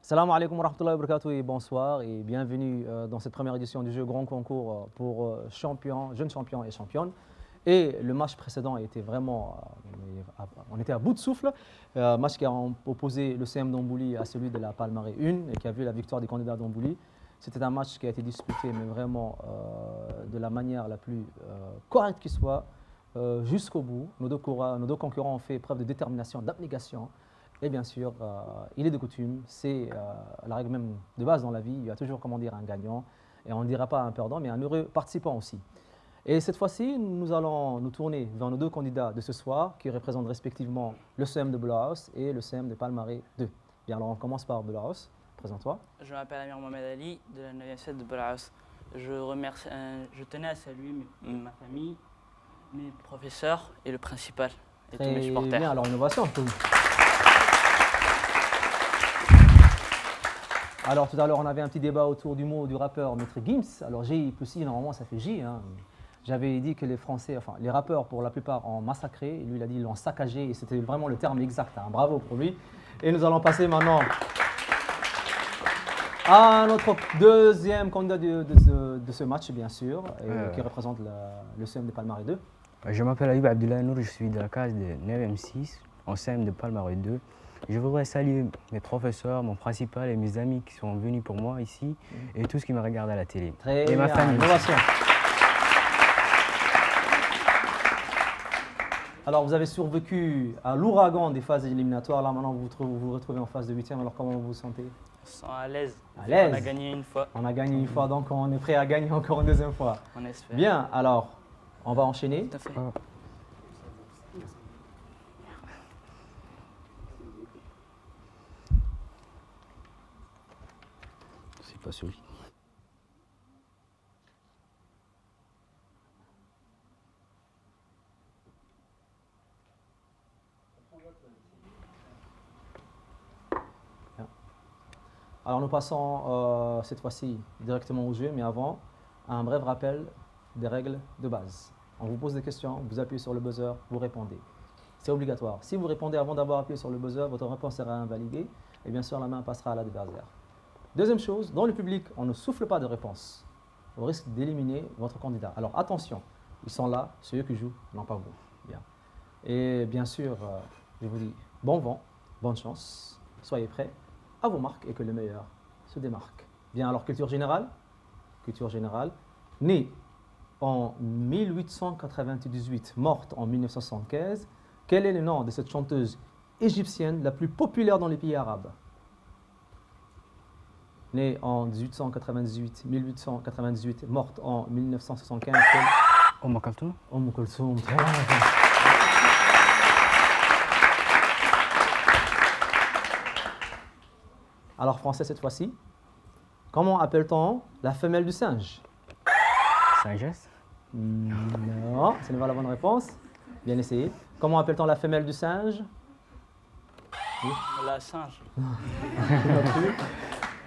Salam alaikum wa rahmatullahi wa barakatuh et bonsoir et bienvenue dans cette première édition du jeu Grand Concours pour jeunes champions et championnes. Et le match précédent était vraiment, on était à bout de souffle. Match qui a opposé le CM d'Ambouli à celui de la Palmarais 1 et qui a vu la victoire des candidats d'Ambouli. C'était un match qui a été disputé, mais vraiment de la manière la plus correcte qui soit, jusqu'au bout. Nos deux concurrents ont fait preuve de détermination, d'abnégation. Et bien sûr, il est de coutume, c'est la règle même de base dans la vie, il y a toujours, comment dire, un gagnant, et on ne dira pas un perdant, mais un heureux participant aussi. Et cette fois-ci, nous allons nous tourner vers nos deux candidats de ce soir, qui représentent respectivement le CM de Boulaos et le CM de Palmarais 2. Bien, alors on commence par Boulaos, présente-toi. Je m'appelle Amir Mohamed Ali, de la 9e CED de Boulaos. Je tenais à saluer ma famille, mes professeurs et le principal, et tous mes supporters. Bien, alors innovation. Alors tout à l'heure, on avait un petit débat autour du mot du rappeur Maître Gims. Alors G plus I, normalement ça fait J. Hein. J'avais dit que les Français, enfin les rappeurs pour la plupart ont massacré. Et lui il a dit ils l'ont saccagé et c'était vraiment le terme exact. Hein. Bravo pour lui. Et nous allons passer maintenant à notre deuxième candidat de ce match, bien sûr, qui représente le CM de Palmarais 2. Je m'appelle Ayoub Abdullah Nour, je suis de la case de 9e 6 en CM de Palmarais 2. Je voudrais saluer mes professeurs, mon principal et mes amis qui sont venus pour moi ici et tous qui me regardent à la télé. Très et ma famille. Innovation. Alors vous avez survécu à l'ouragan des phases éliminatoires. Là maintenant vous vous retrouvez en phase de 8e. Alors comment vous vous sentez? On se sent à l'aise. À l'aise. On a gagné une fois. On a gagné une fois, donc on est prêt à gagner encore une deuxième fois. On espère. Bien, alors on va enchaîner. Tout à fait. C'est pas celui. Alors nous passons cette fois-ci directement au jeu, mais avant, un bref rappel des règles de base. On vous pose des questions, vous appuyez sur le buzzer, vous répondez. C'est obligatoire. Si vous répondez avant d'avoir appuyé sur le buzzer, votre réponse sera invalidée et bien sûr la main passera à l'adversaire. Deuxième chose, dans le public, on ne souffle pas de réponse. Au risque d'éliminer votre candidat. Alors attention, ils sont là, c'est eux qui jouent, non pas vous. Bien. Et bien sûr, je vous dis bon vent, bonne chance, soyez prêts, à vos marques et que le meilleur se démarque. Bien, alors culture générale, née en 1898, morte en 1975, quel est le nom de cette chanteuse égyptienne la plus populaire dans les pays arabes? Née en 1898, morte en 1975. Oumou Kalthoum. Oumou Kalthoum. Alors français cette fois-ci. Comment appelle-t-on la femelle du singe? Sagesse. Non, ce n'est pas la bonne réponse. Bien essayé. Comment appelle-t-on la femelle du singe? Oui. La singe.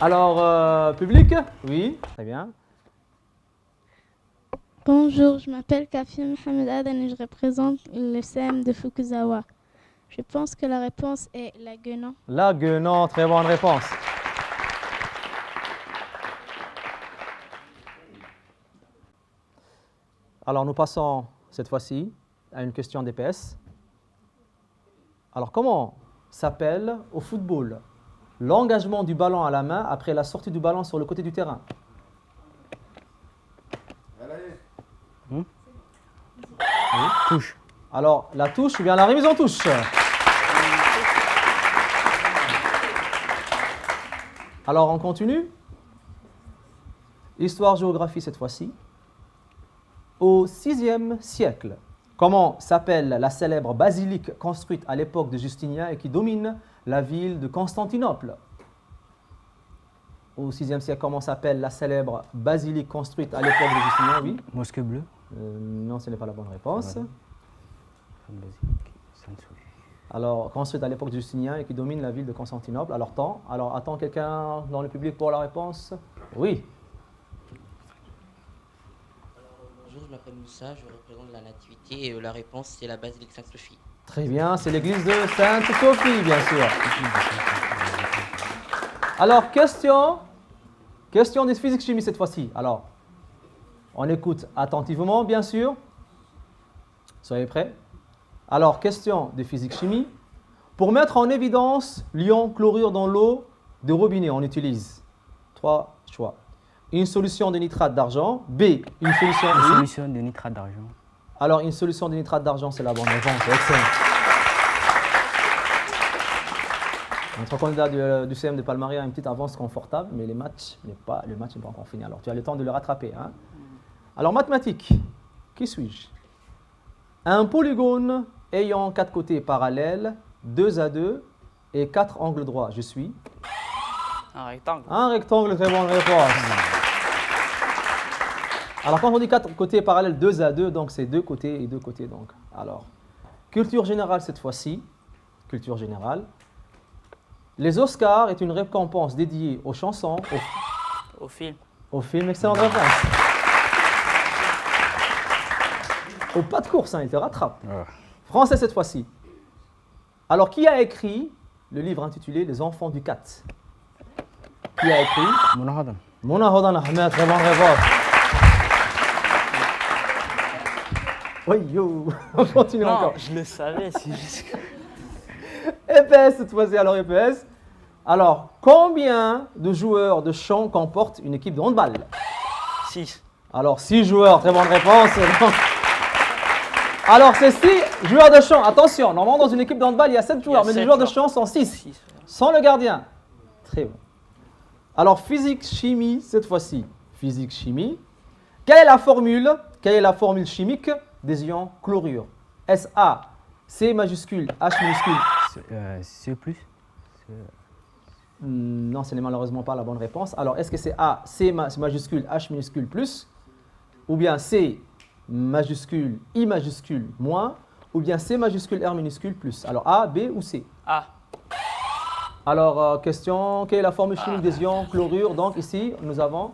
Alors, public? Oui, très bien. Bonjour, je m'appelle Kafia Mohamed Adan et je représente le CM de Fukuzawa. Je pense que la réponse est la guenon. La guenon, très bonne réponse. Alors, nous passons cette fois-ci à une question d'EPS. Alors, comment s'appelle au football l'engagement du ballon à la main après la sortie du ballon sur le côté du terrain? Oui. Touche. Alors, la touche ou bien la remise en touche? Alors, on continue. Histoire-géographie cette fois-ci. Au VIe siècle, comment s'appelle la célèbre basilique construite à l'époque de Justinien et qui domine la ville de Constantinople? Au VIe siècle, comment s'appelle la célèbre basilique construite à l'époque de Justinien? Oui. Mosquée bleue. Non, ce n'est pas la bonne réponse. Alors, construite à l'époque de Justinien et qui domine la ville de Constantinople. Alors, attend quelqu'un dans le public pour la réponse? Oui. Bonjour, je m'appelle Moussa, je représente la Nativité et la réponse c'est la basilique Sainte-Sophie. Très bien, c'est l'église de Sainte-Sophie, bien sûr. Alors, question de physique-chimie cette fois-ci. Alors, on écoute attentivement, bien sûr. Soyez prêts. Alors, question de physique-chimie. Pour mettre en évidence l'ion chlorure dans l'eau de robinet, on utilise 3 choix. Une solution de nitrate d'argent. B, une solution Une de... solution de nitrate d'argent. Alors, une solution de nitrate d'argent, c'est la bonne réponse. Excellent. Notre candidat du CM de Palmaria a une petite avance confortable, mais le match n'est pas encore fini. Alors, tu as le temps de le rattraper. Hein? Alors, mathématiques. Qui suis-je? Un polygone ayant 4 côtés parallèles, 2 à 2 et 4 angles droits. Je suis Un rectangle. un rectangle, très bonne réponse. Alors, quand on dit 4 côtés parallèles, 2 à 2, donc c'est 2 côtés et 2 côtés. Donc. Alors, culture générale cette fois-ci. Culture générale. Les Oscars est une récompense dédiée aux chansons, Au film. au film. Excellente réponse. Au pas de course, hein, il te rattrape. Français cette fois-ci. Alors, qui a écrit le livre intitulé Les enfants du 4? Qui a écrit? Monahadan. Mona Hodan Ahmed, très bonne réponse. Oui, yo, on continue Non, encore. je le savais, c'est juste que... EPS cette fois-ci, alors EPS. Alors, combien de joueurs de chant comporte une équipe de handball? 6. Alors, 6 joueurs, très bonne réponse. Alors, c'est 6 joueurs de chant. Attention, normalement, dans une équipe de handball, il y a 7 joueurs, mais les 7 joueurs de joueurs. chant sont 6. 6. Sans le gardien. Très bon. Alors, physique-chimie, cette fois-ci. Physique-chimie. Quelle est la formule chimique des ions chlorure? SA, C majuscule, H minuscule. C plus. Non, ce n'est malheureusement pas la bonne réponse. Alors, est-ce que c'est A, C majuscule, H minuscule plus, ou bien C majuscule, I majuscule moins, ou bien C majuscule, R minuscule plus? Alors, A, B ou C? A. Alors, question, quelle est la formule chimique des ions chlorure? Donc, ici, nous avons...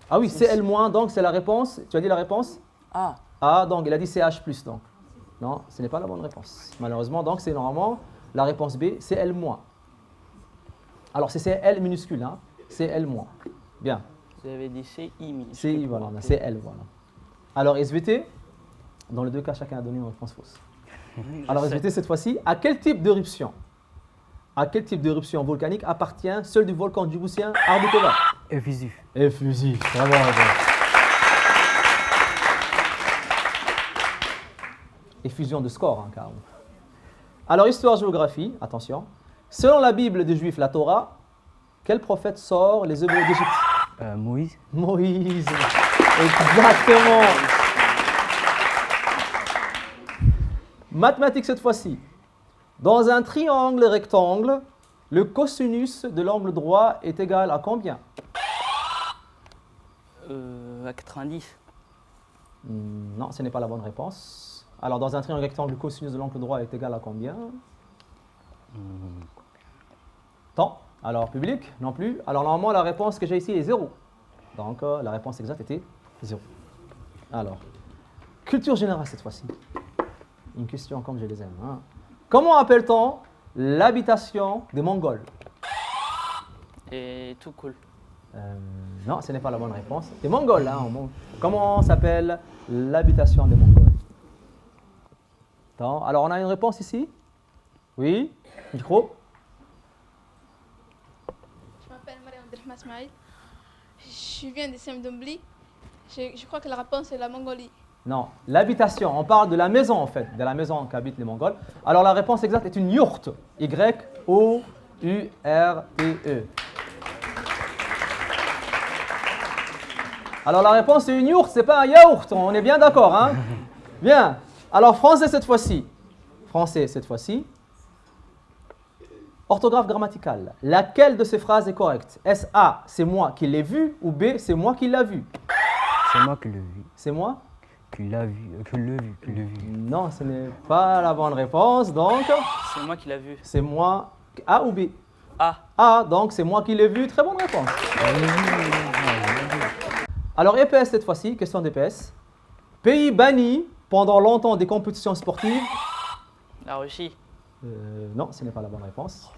Ah oui, Cl-, donc c'est la réponse. Tu as dit la réponse? A. A, donc il a dit CH+, donc. Non, ce n'est pas la bonne réponse. Malheureusement, donc c'est normalement la réponse B, Cl-. Alors, c'est Cl minuscule, hein? Cl-. Bien. Vous avez dit C, I minuscule. C'est voilà, on a Cl, voilà. Alors, SVT, dans les deux cas, chacun a donné une réponse fausse. Alors, SVT, cette fois-ci, à quel type d'éruption volcanique appartient celle du volcan djiboutien Ardukova? Effusif. Effusif, très bonne réponse. Effusion de score, hein, carrément. Alors, histoire-géographie, attention. Selon la Bible des Juifs, la Torah, quel prophète sort les Hébreux d'Égypte? Moïse. Moïse. Exactement. Mathématiques cette fois-ci. Dans un triangle rectangle, le cosinus de l'angle droit est égal à combien? À 90. Non, ce n'est pas la bonne réponse. Alors, dans un triangle rectangle, le cosinus de l'angle droit est égal à combien? Temps. Alors, public, non plus. Alors, normalement, la réponse que j'ai ici est 0. Donc, la réponse exacte était 0. Alors, culture générale cette fois-ci. Une question comme je les aime. Hein. Comment appelle-t-on l'habitation des Mongols? Et tout cool. Non, ce n'est pas la bonne réponse. Des Mongols, hein. Comment s'appelle l'habitation des Mongols? Attends, alors, on a une réponse ici? Oui? Micro? Je m'appelle Mariam Abdelrahman Smaïl. Je viens des CM d'Ombli. Je crois que la réponse est la Mongolie. Non, l'habitation, on parle de la maison en fait, de la maison qu'habitent les Mongols. Alors la réponse exacte est une yourte, Y-O-U-R-T-E. Alors la réponse c'est une yourte, c'est pas un yaourt, on est bien d'accord, hein? Bien, alors français cette fois-ci. Orthographe grammaticale. Laquelle de ces phrases est correcte? Est-ce A, c'est moi qui l'ai vu, ou B, c'est moi qui l'ai vu? C'est moi qui l'ai vu. C'est moi? Qui l'a vu. Non, ce n'est pas la bonne réponse, donc C'est moi qui l'ai vu. c'est moi. A ou B? A. A, donc c'est moi qui l'ai vu, très bonne réponse. Alors EPS cette fois-ci, question d'EPS. Pays banni pendant longtemps des compétitions sportives? La Russie. Non, ce n'est pas la bonne réponse.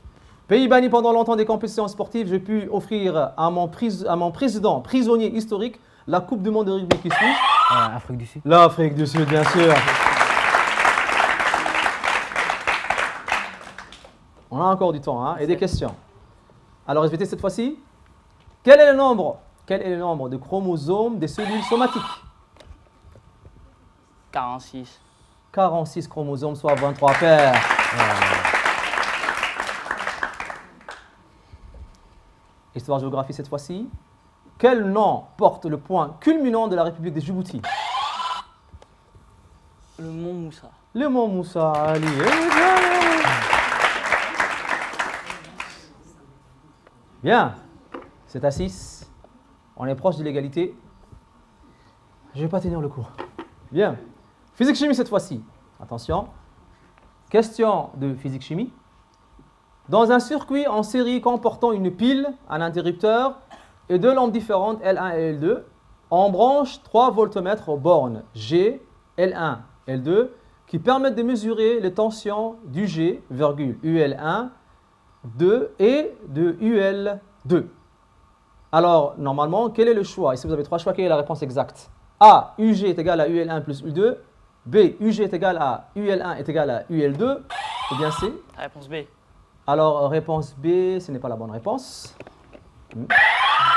Pays banni pendant longtemps des compétitions sportives, j'ai pu offrir à mon président prisonnier historique la Coupe du monde de rugby qui suit. Afrique du Sud. L'Afrique du Sud, bien sûr. On a encore du temps hein, et des questions. Alors, SVT cette fois-ci. Quel est le nombre de chromosomes des cellules somatiques? 46. 46 chromosomes, soit 23 paires. Histoire-géographie cette fois-ci. Quel nom porte le point culminant de la République de Djibouti? Le mont Moussa. Le mont Moussa, Ali. Bien, c'est à 6. On est proche de l'égalité. Je ne vais pas tenir le coup. Bien. Physique-chimie cette fois-ci. Attention. Question de physique-chimie. Dans un circuit en série comportant une pile, un interrupteur et deux lampes différentes L1 et L2, on branche 3 voltmètres aux bornes G, L1, L2 qui permettent de mesurer les tensions du G, UL1, 2 et de UL2. Alors, normalement, quel est le choix? Ici, vous avez 3 choix. Quelle est la réponse exacte? A, UG est égal à UL1 plus U2. B, UG est égal à UL1 est égal à UL2. Ou bien C? Réponse B. Alors, réponse B, ce n'est pas la bonne réponse.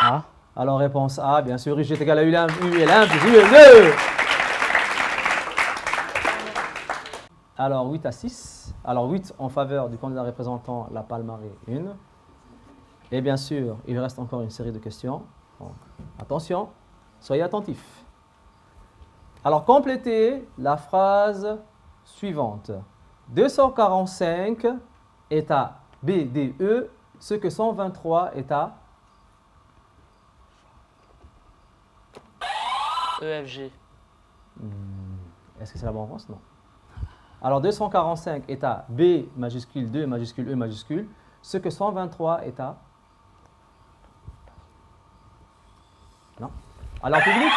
A. Alors, réponse A, bien sûr, UG est égal à UL1 plus UL2. Alors, 8 à 6. Alors, 8 en faveur du candidat représentant la Palmarès 1. Et bien sûr, il reste encore une série de questions. Donc, attention, soyez attentifs. Alors, complétez la phrase suivante. 245 est à BDE, ce que 123 est à EFG. Est-ce que c'est la bonne réponse? Non. Alors, 245 est à B majuscule 2 majuscule E majuscule, ce que 123 est à... Non. Alors, public?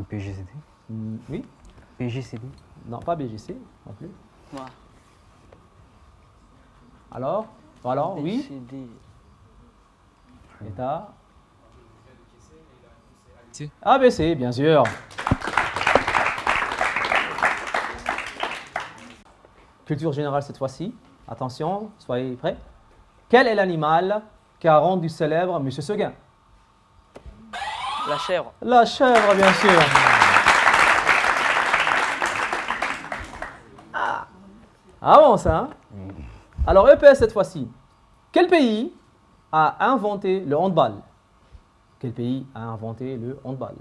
PGCD. Oui. PGCD. Non, pas BGC non plus. Moi. Alors, oui. BCD. Est à ABC, bien sûr. Culture générale cette fois-ci. Attention, soyez prêts. Quel est l'animal qui a rendu célèbre M. Seguin? La chèvre. La chèvre, bien sûr. Ah bon, ça, hein? Alors, EPS cette fois-ci. Quel pays a inventé le handball? Quel pays a inventé le handball?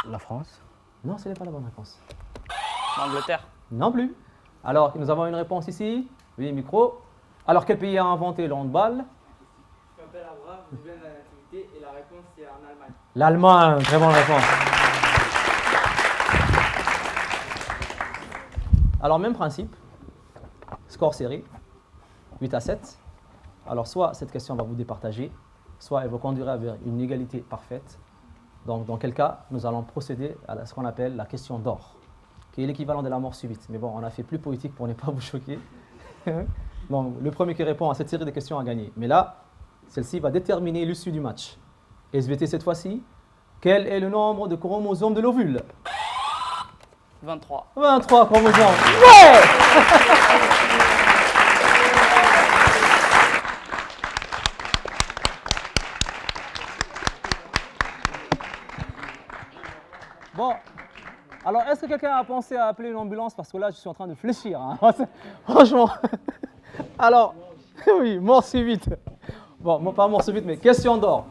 La France. Non, ce n'est pas la bonne réponse. L'Angleterre. Non plus. Alors, nous avons une réponse ici. Oui, micro. Alors, quel pays a inventé le handball? Je m'appelle Abraham, je viens de la nativité et la réponse c'est en Allemagne. L'Allemagne, très bonne réponse. Alors, même principe. Score serré. 8 à 7. Alors, soit cette question va vous départager, soit elle vous conduira vers une égalité parfaite. Donc, dans quel cas, nous allons procéder à ce qu'on appelle la question d'or, qui est l'équivalent de la mort subite. Mais bon, on a fait plus poétique pour ne pas vous choquer. Donc, le premier qui répond à cette série de questions a gagné. Mais là, celle-ci va déterminer l'issue du match. SVT cette fois-ci, quel est le nombre de chromosomes de l'ovule? 23. 23 chromosomes. Ouais! Bon, alors est-ce que quelqu'un a pensé à appeler une ambulance? Parce que là, je suis en train de fléchir. Hein. Franchement. Alors, oui, mort subite. Bon, pas mort subite, mais question d'or.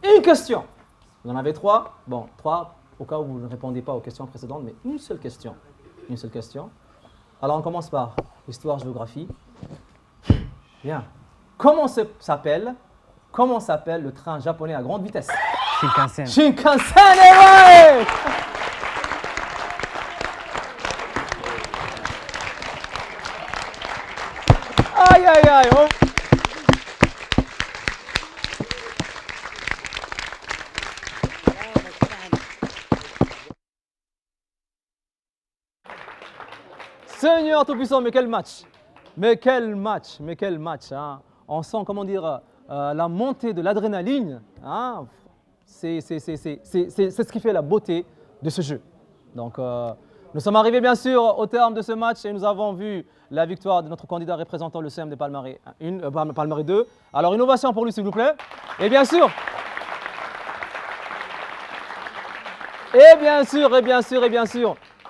Une question. Vous en avez 3. Bon, 3 au cas où vous ne répondez pas aux questions précédentes, mais une seule question. Une seule question. Alors, on commence par histoire, géographie. Bien. Comment s'appelle le train japonais à grande vitesse? Shinkansen. Shinkansen, et ouais! Aïe, aïe, aïe, oh. Seigneur Tout-Puissant, mais quel match! Mais quel match! Mais quel match! Hein. on sent, comment dire, la montée de l'adrénaline. Hein. C'est ce qui fait la beauté de ce jeu. Donc, nous sommes arrivés bien sûr au terme de ce match et nous avons vu la victoire de notre candidat représentant le CM de Palmarais 2. Alors, une ovation pour lui, s'il vous plaît. Et bien sûr,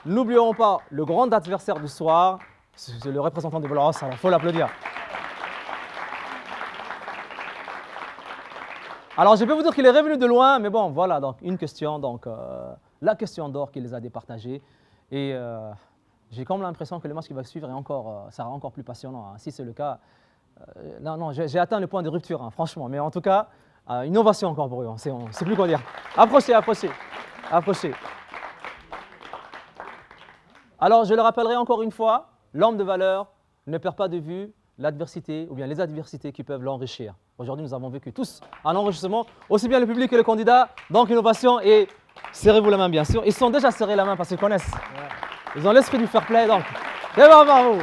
n'oublions pas le grand adversaire du soir, c'est le représentant de Valence, alors il faut l'applaudir. Alors, je peux vous dire qu'il est revenu de loin, mais bon, voilà, donc une question, donc la question d'or qui les a départagés. Et j'ai comme l'impression que le match qui va suivre sera encore plus passionnant. Hein. Si c'est le cas, non, j'ai atteint le point de rupture, hein, franchement. Mais en tout cas, une ovation encore pour eux, on ne sait plus quoi dire. Approchez. Alors, je le rappellerai encore une fois, l'homme de valeur ne perd pas de vue l'adversité ou bien les adversités qui peuvent l'enrichir. Aujourd'hui, nous avons vécu tous un enrichissement, aussi bien le public que le candidat, donc une ovation et serrez-vous la main bien sûr. Ils sont déjà serrés la main parce qu'ils connaissent. Ils ont l'esprit du fair play, donc bravo.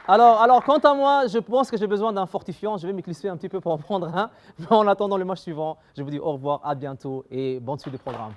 Alors, quant à moi, je pense que j'ai besoin d'un fortifiant. Je vais m'éclisser un petit peu pour en prendre un. Mais en attendant le match suivant, je vous dis au revoir, à bientôt et bonne suite de programme.